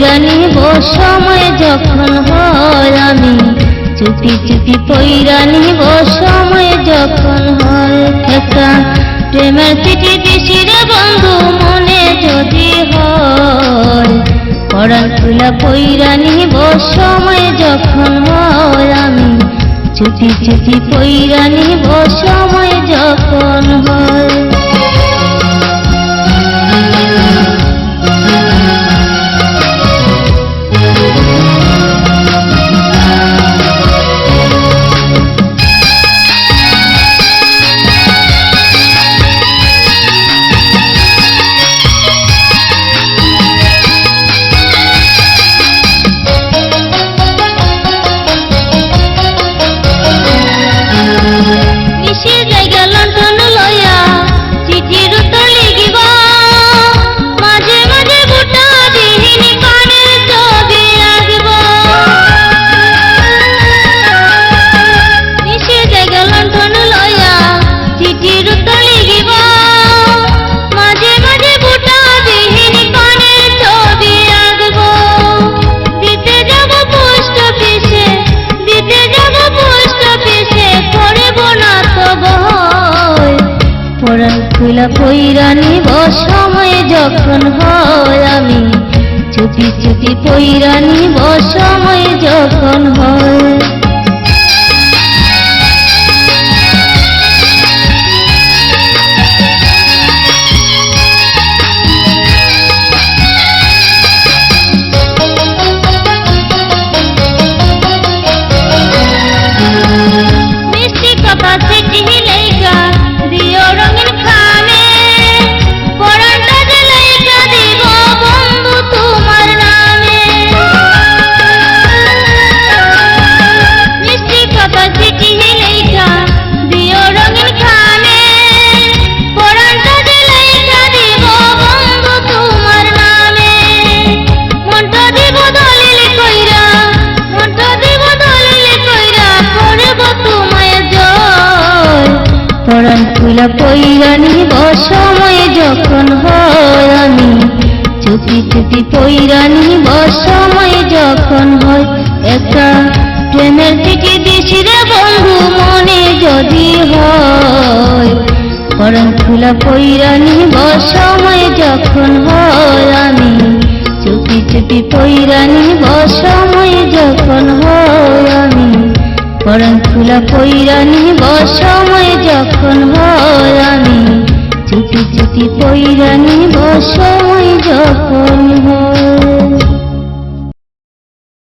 পইরা নিব সময় যখন হয় আমি চুপি চুপি পইরা নিব সময় যখন হয় একটা প্রেমের চিঠি দিশিরে বন্ধু মনে যদি হয় পরাণ খুলা পইরা নিব সময় যখন হয় আমি চুপি চুপি পইরা নিব সময় যখন হয় পরাণ খুলা পইরা নিব সময় যখন হয় আমি চুপি চুপি পইরা নিব সময় যখন হয় মিষ্টি কথা চিঠি লেখা দিও রঙিন খামে পরাণটা যে লেখা দিব বন্ধু তোমার নামে মিষ্টি কথা চিঠি লেখা দিও রঙিন খামে পরাণটা যে লেখা দিব বন্ধু তোমার নামে মনটা দিব দলিল কইরা করব তোমায় জয় পরাণ খুলা পইরা নিব সময় যখন হয় আমি চুপি চুপি পইরা নিব সময় যখন হয় একটা প্রেমের চিঠি দিশিরে বন্ধু মনে যদি হয় পরাণ খুলা পইরা নিব সময় যখন হয় আমি চুপি চুপি পইরা নিব সময় যখন হয় আমি পরাণ খুলা পইরা নিব সময় যখন হয় আমি চুপি চুপি পইরা নিব সময় যখন হয়।